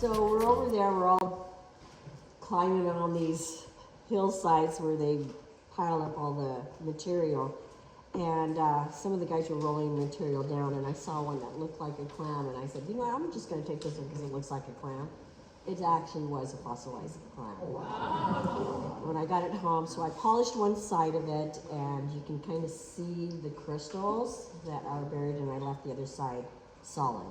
So we're over there, we're all climbing on these hillsides where they pile up all the material. And some of the guys were rolling material down, and I saw one that looked like a clam, and I said, you know what, I'm just going to take this one because it looks like a clam. It actually was a fossilized clam. Wow. When I got it home, so I polished one side of it, and you can kind of see the crystals that are buried, and I left the other side solid.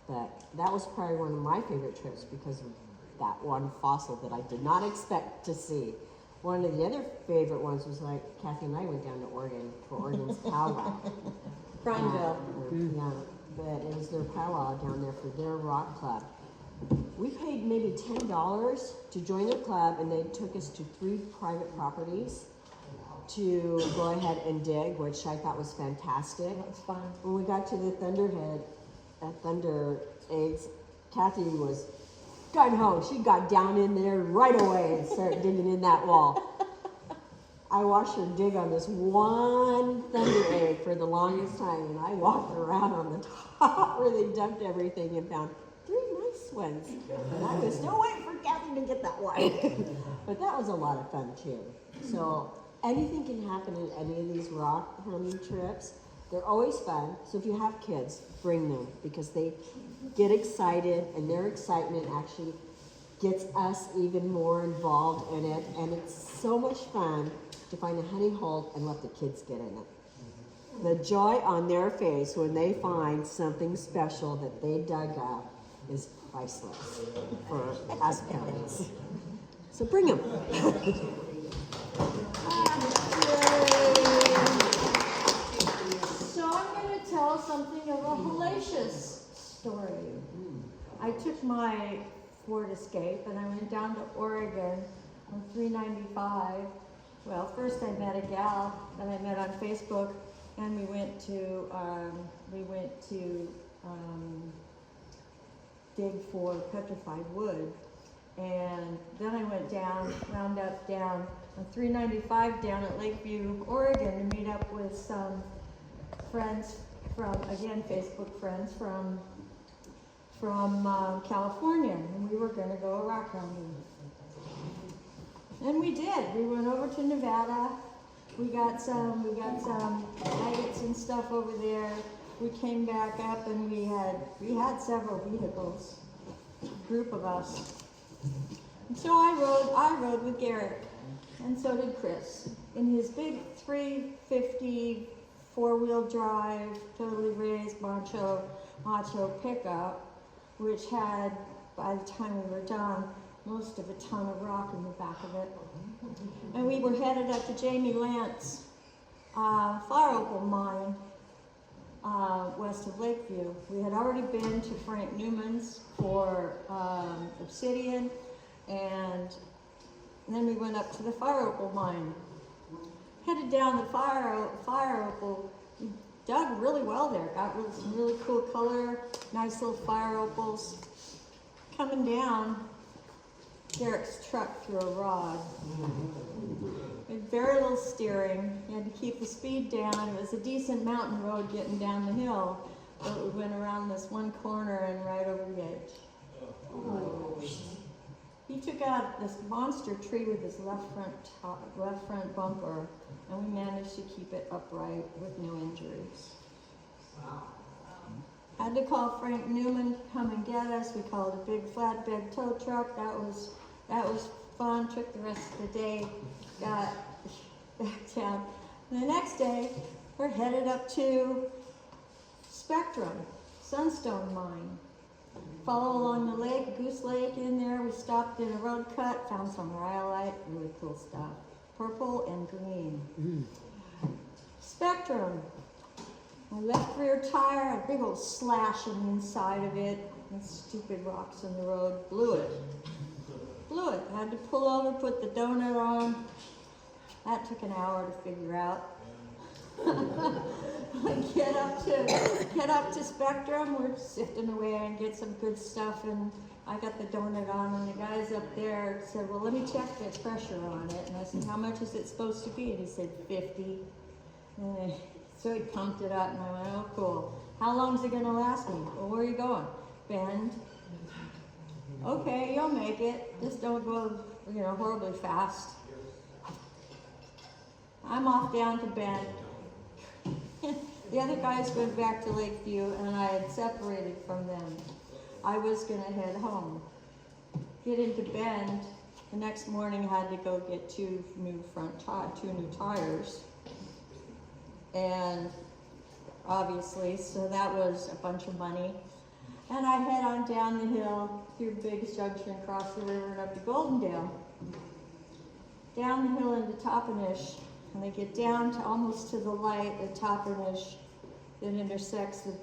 But that was probably one of my favorite trips because of that one fossil that I did not expect to see. One of the other favorite ones was like Kathy and I went down to Oregon for Oregon's powwow. Prineville. Yeah, but it was their powwow down there for their rock club. We paid maybe $10 to join their club, and they took us to 3 private properties to go ahead and dig, which I thought was fantastic. That was fun. When we got to the Thunderhead at Thunder Eggs, Kathy was gun ho. She got down in there right away and started digging in that wall. I watched her dig on this one Thunder Egg for the longest time, and I walked around on the top where they dumped everything and found 3 nice ones. And I was still waiting for Kathy to get that one. But that was a lot of fun too. So anything can happen in any of these rock hunting trips. They're always fun. So if you have kids, bring them because they get excited, and their excitement actually gets us even more involved in it. And it's so much fun to find a hunting hole and let the kids get in it. The joy on their face when they find something special that they dug up is priceless for us parents. So bring them. So I'm going to tell something of a hellacious story. I took my Ford Escape and I went down to Oregon on 395. Well, first I met a gal that I met on Facebook, and we went to dig for petrified wood. And then I went down, round up down on 395 down at Lakeview, Oregon, to meet up with some friends from, again, Facebook friends from California, and we were going to go rock hounding. And we did. We went over to Nevada. We got some agates and stuff over there. We came back up, and we had several vehicles, a group of us. And so I rode with Garrett, and so did Chris, in his big 350 4-wheel drive, totally raised macho pickup, which had, by the time we were done, most of a ton of rock in the back of it. And we were headed up to Jamie Lant's fire opal mine west of Lakeview. We had already been to Frank Newman's for obsidian, and then we went up to the fire opal mine. Headed down the fire opal, we dug really well there, got some really cool color, nice little fire opals. Coming down, Derek's truck threw a rod. We had very little steering. You had to keep the speed down. It was a decent mountain road getting down the hill, but we went around this one corner and right over the edge. He took out this monster tree with his left front bumper, and we managed to keep it upright with no injuries. Had to call Frank Newman to come and get us. We called a big flatbed tow truck. That was fun. Took the rest of the day. Got back down. And the next day, we're headed up to Spectrum, Sunstone Mine. Follow along the lake, Goose Lake in there. We stopped in a road cut, found some rhyolite, really cool stuff. Purple and green. Spectrum. My left rear tire, a big old slash on the inside of it, and stupid rocks in the road. Blew it. Had to pull over, put the donut on. That took an hour to figure out. Get up to Spectrum. We're sifting away and get some good stuff, and I got the donut on, and the guys up there said, well, let me check the pressure on it. And I said, how much is it supposed to be? And he said 50. And so he pumped it up, and I went, oh, cool. How long is it going to last me? Well, where are you going? Bend. Okay, you'll make it. Just don't go, horribly fast. I'm off down to Bend. The other guys went back to Lakeview, and I had separated from them. I was gonna head home. Get into Bend. The next morning, had to go get two new tires, and obviously, so that was a bunch of money. And I head on down the hill through Biggs Junction, across the river, and up to Goldendale. Down the hill into Toppenish, and I get down to almost to the light at Toppenish that intersects the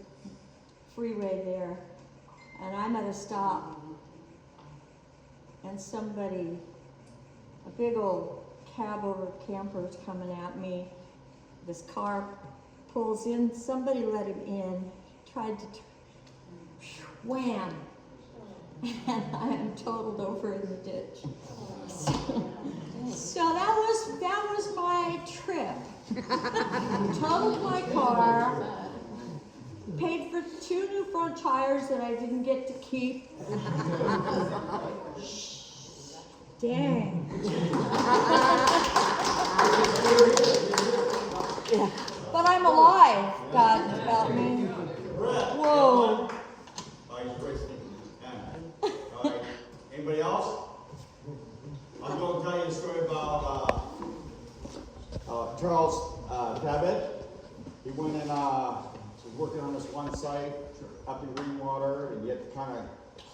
freeway there, and I'm at a stop. And somebody, a big old cab over camper is coming at me. This car pulls in, somebody let him in, tried to, wham! And I am totaled over in the ditch. So that was my trip. Totaled my car, paid for 2 new front tires that I didn't get to keep. Dang. But I'm alive, God help me. Whoa. Alright, anybody else? I'm going to tell you a story about Charles Cabot. He went in, was working on this one site up in Greenwater, and you had to kind of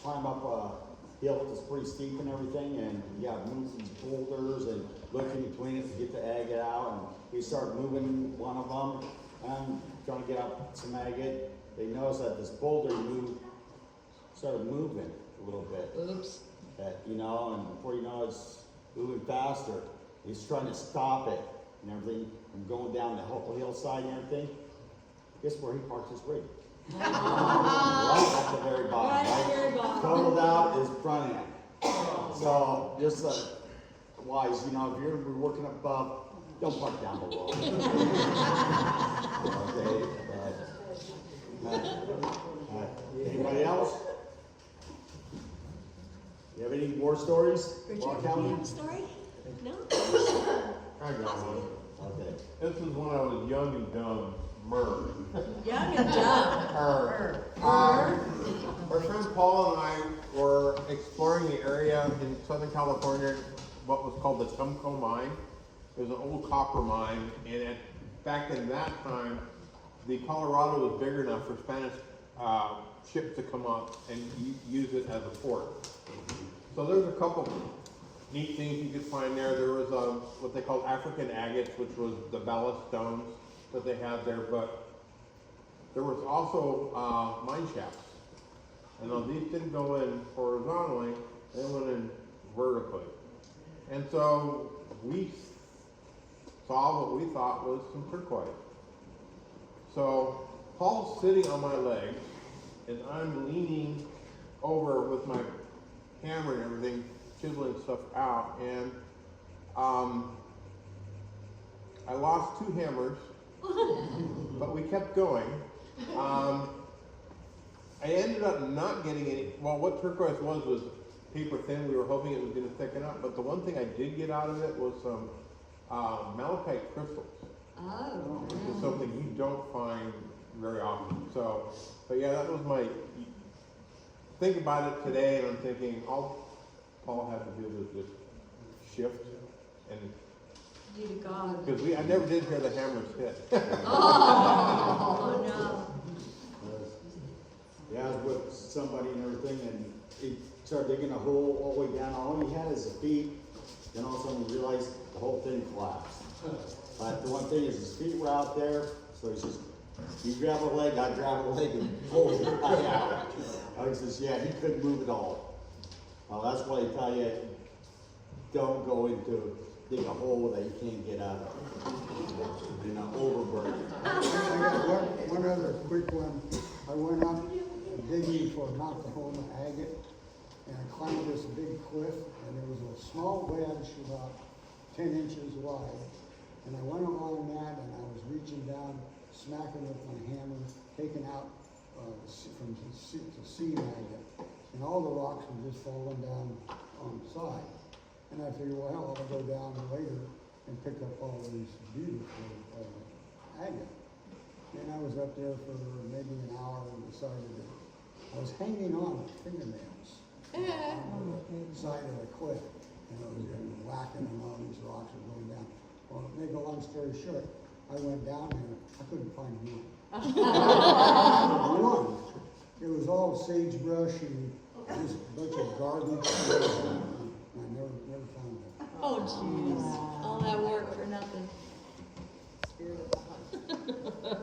climb up a hill that's pretty steep and everything, and you got to move these boulders and look in between it to get the agate out. And we started moving one of them and trying to get out some agate. They noticed that this boulder started moving a little bit. Oops. And before you know it's moving faster. He's trying to stop it and everything, and going down the whole hillside and everything. Guess where he parked his rig? Right at the very bottom. Right at the very bottom. Totaled out his front end. So just wise, if you're working above, don't park down below. Okay. Anybody else? You have any more stories? Rockhound? Story? No. I got one. Okay. This is when I was young and dumb. Young and dumb. My friend Paul and I were exploring the area in Southern California, what was called the Tumco mine. It was an old copper mine, and back in that time, the Colorado was big enough for Spanish ships to come up and use it as a port. So there's a couple neat things you could find there. There was what they called African agates, which was the ballast stones that they had there, but there was also mine shafts. And these didn't go in horizontally, they went in vertically. And so we saw what we thought was some turquoise. So Paul's sitting on my legs, and I'm leaning over with my hammer and everything, chiseling stuff out, and I lost 2 hammers, but we kept going. I ended up not getting any. Well, what turquoise was paper thin. We were hoping it was going to thicken up, but the one thing I did get out of it was some malachite crystals. Oh. Which is something you don't find very often. So, but yeah, that was my. Think about it today, and I'm thinking all Paul had to do was just shift, and Be to God. because I never did hear the hammers hit. Oh, no. Yeah, I was with somebody and everything, and he started digging a hole all the way down. All he had is his feet. Then all of a sudden he realized the whole thing collapsed. But the one thing is his feet were out there, so he says, you grab a leg, I grab a leg, and pull it right out. He says, yeah, he couldn't move at all. Well, that's why I tell you, don't go into dig a hole that you can't get out of. Overburden. I got one other quick one. I went up digging for not to hold an agate, and I climbed this big cliff, and there was a small wedge about 10 inches wide. And I went along that, and I was reaching down, smacking with my hammer, taking out from the seed agate. And and all the rocks were just falling down on the side. And I figured, well, I'll go down later and pick up all these beautiful agate. And I was up there for maybe an hour and decided that I was hanging on with fingernails on the side of the cliff. And I was whacking and all these rocks were going down. Well, to make a long story short, I went down there, I couldn't find one. One. It was all sagebrush and just a bunch of garbage. I never found it. Oh, jeez. All that work for nothing. Spirit of the hunt.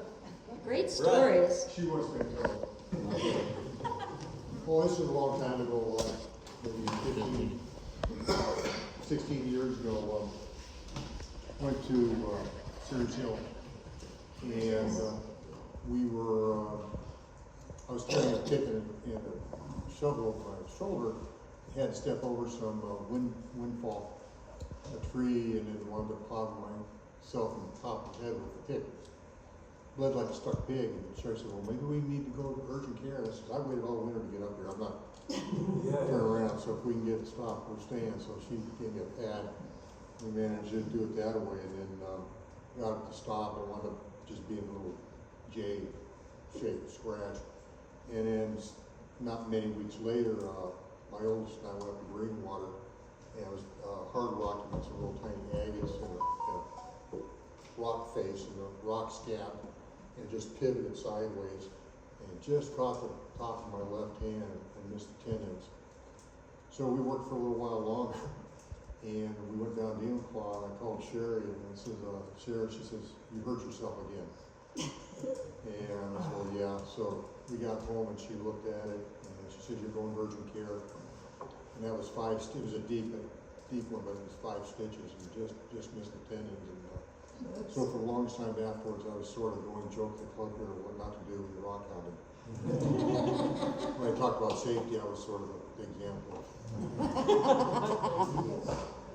Great stories. She was going to tell. Well, this was a long time ago, maybe 15, 16 years ago. Went to Sears Hill, and I was carrying a pick and a shovel over my shoulder. Had to step over some windfall, a tree, and then wound up plopping myself in the top of the head with the pick. Bled like a stuck pig, and the sheriff said, well, maybe we need to go to urgent care. I said, I waited all winter to get up here. I'm not turning around, so if we can get it stopped, we're staying. So she gave me a pad. We managed to do it that way, and then got it to stop. It wound up just being a little J-shaped scratch. And then not many weeks later, my oldest and I went up to Greenwater, and it was hard rock against some little tiny agates in a rock face and a rock scab, and just pivoted sideways and just caught the top of my left hand and missed the tendons. So we worked for a little while longer, and we went down to Enumclaw, and I called Sherry, and I said, Sherry, she says, you hurt yourself again. And I said, well, yeah. So we got home, and she looked at it, and she said, you're going to urgent care. And that was it was a deep one, but it was 5 stitches, and just missed the tendons. And so for the longest time afterwards, I was sort of going to joke the club here what not to do when you're rockhounding. When I talked about safety, I was sort of the example.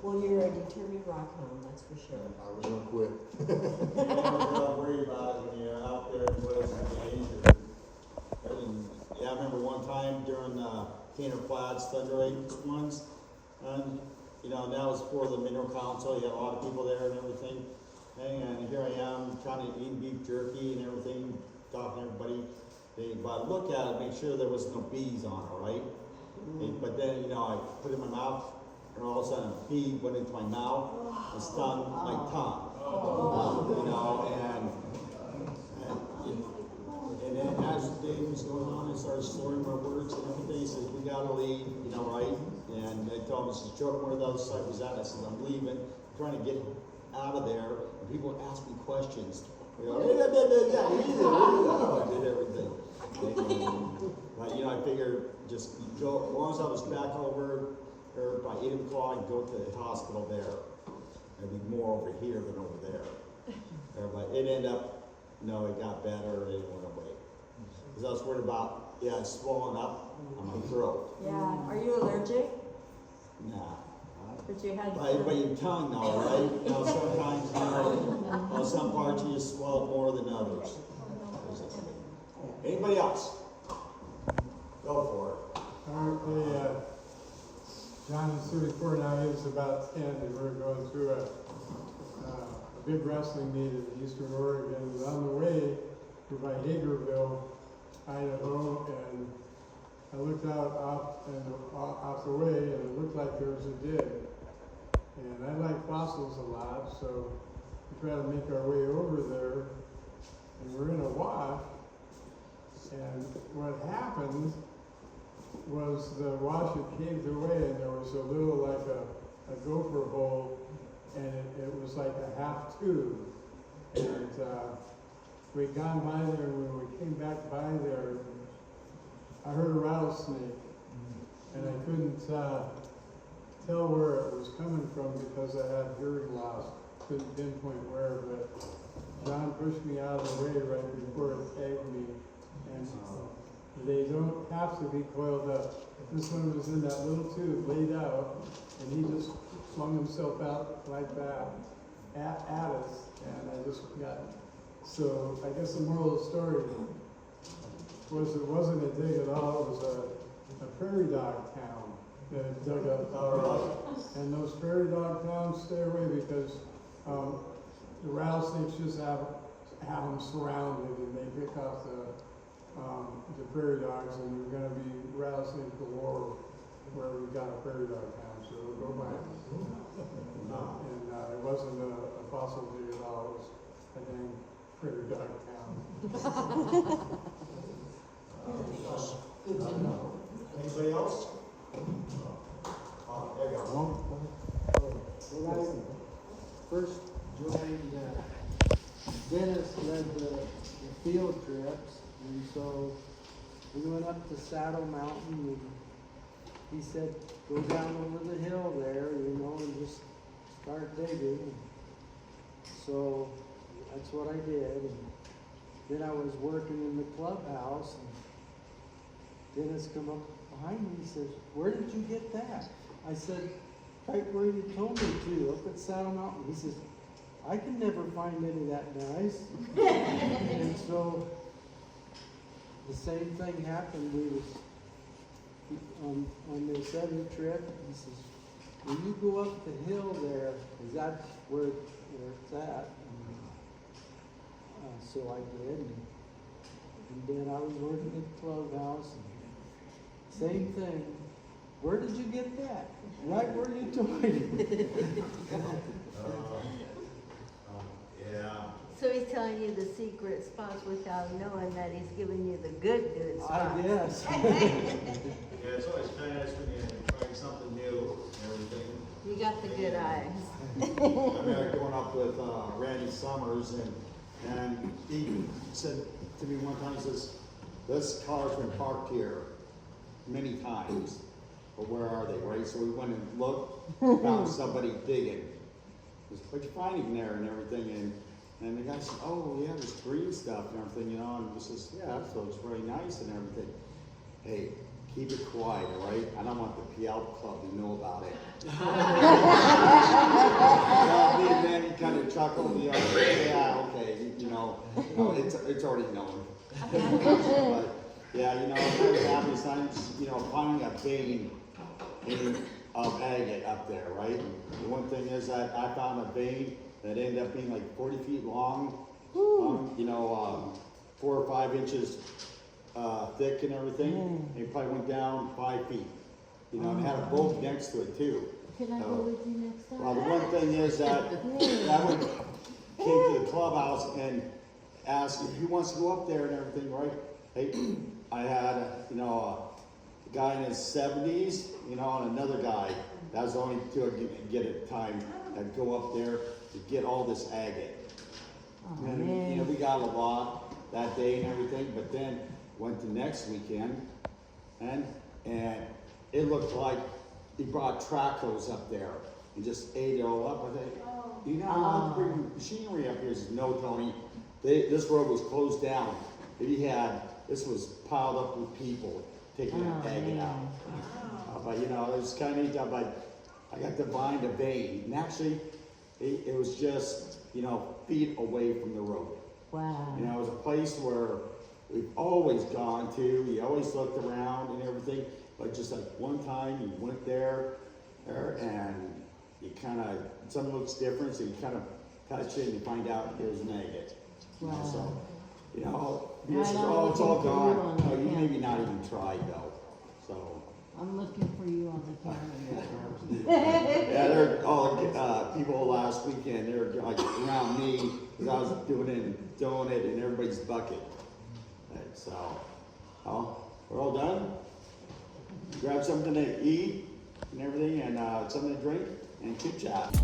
Well, you're a determined rockhound, that's for sure. I was going to quit. Don't worry about it when you're out there in woods and danger. Yeah, I remember one time during Canner Flats Thunder Rains ones, and that was for the Mineral Council. You had a lot of people there and everything. And here I am trying to eat beef jerky and everything, talking to everybody. But I look at it, make sure there was no bees on it, right? But then, I put it in my mouth, and all of a sudden a bee went into my mouth and stung my tongue. And then as the day was going on, I started slurring my words and everything. He said, we gotta leave, right? And I told him, I said, Joe, where the other side was at? I said, I'm leaving, I'm trying to get out of there. And people would ask me questions. I did everything. But I figured just go, as long as I was back over there by 8 o'clock, I'd go to the hospital there. It'd be more over here than over there. But it ended up, it got better, it went away. Because I was worried about, it's swollen up on my throat. Yeah, are you allergic? Nah. But you had. But your tongue, though, right? Sometimes, some parts you just swallow more than others. Anybody else? Go for it. John and Susie Coronel, he was about 10, and we were going through a big wrestling meet in Eastern Oregon. And on the way, we were by Hagerville, Idaho, and I looked out off the way, and it looked like there was a dig. And I like fossils a lot, so we try to make our way over there, and we're in a wash. And what happened was the wash had caved away, and there was a little like a gopher hole, and it was like a half tube. And we'd gone by there, and when we came back by there, I heard a rattlesnake, and I couldn't tell where it was coming from because I had hearing loss. Couldn't pinpoint where, but John pushed me out of the way right before it tagged me, and they don't have to be coiled up. This one was in that little tube laid out, and he just flung himself out like that at us, and I just got. So I guess the moral of the story was it wasn't a dig at all. It was a prairie dog town that dug up. And those prairie dog towns stay away because the rattlesnakes just have them surrounded and they pick off the prairie dogs, and there's gonna be rattlesnake galore where we've got a prairie dog town, so go by it. And it wasn't a fossil dig at all, it was a dang prairie dog town. Anybody else? There you go. When I first joined, Dennis led the field trips, and so we went up to Saddle Mountain, and he said, go down over the hill there, and just start digging. So that's what I did, and then I was working in the clubhouse, and Dennis come up behind me, he says, where did you get that? I said, right where you told me to, up at Saddle Mountain. He says, I can never find any that nice. And so the same thing happened. We was on this other trip. He says, when you go up the hill there, 'cause that's where it's at. And, so I did. And then I was working at the clubhouse. And same thing. Where did you get that? Right where you told me. Yeah. So he's telling you the secret spots without knowing that he's giving you the good spots. I guess. Yeah, it's always kind of nice when you try something new and everything. You got the good eyes. I remember going up with Randy Summers, and he said to me one time, he says, this car's been parked here many times, but where are they, right? So we went and looked, found somebody digging. He said, what'd you find in there and everything? And the guy said, oh yeah, there's green stuff and everything, and he says, yeah, so it's really nice and everything. Hey, keep it quiet, all right? I don't want the Puyallup Club to know about it. And then he kind of chuckled, yeah, okay, it's already known. But yeah, I'm very happy sometimes, finding a vein of agate up there, right? The one thing is that I found a vein that ended up being like 40 feet long, 4 or 5 inches thick and everything. And it probably went down 5 feet, and had a boat next to it too. Can I go with you next time? Well, the one thing is that I came to the clubhouse and asked who wants to go up there and everything, right? Hey, I had, a guy in his 70s, and another guy. That was the only two I could get at the time. I'd go up there to get all this agate. Oh, And, man. we got a lot that day and everything, but then went to next weekend, and it looked like he brought track hose up there and just ate it all up. I think, you're not allowed to bring machinery up here. He says, no, Tony, this road was closed down. This was piled up with people taking that agate out. But it was kind of neat, but I got to find a vein, and actually, it was just, feet away from the road. Wow. It was a place where we've always gone to, we always looked around and everything, but just like one time you went there and you something looks different, so you kind of touch it and you find out there's an agate. Wow. So, Right it's on, all looking for you gone. on the Oh, you camera. maybe not even tried though, so. I'm looking for you on the camera. Yeah, there are all people last weekend, they were like around me, because I was doing it in everybody's bucket. And so, we're all done. Grab something to eat and everything, and something to drink, and chit chat.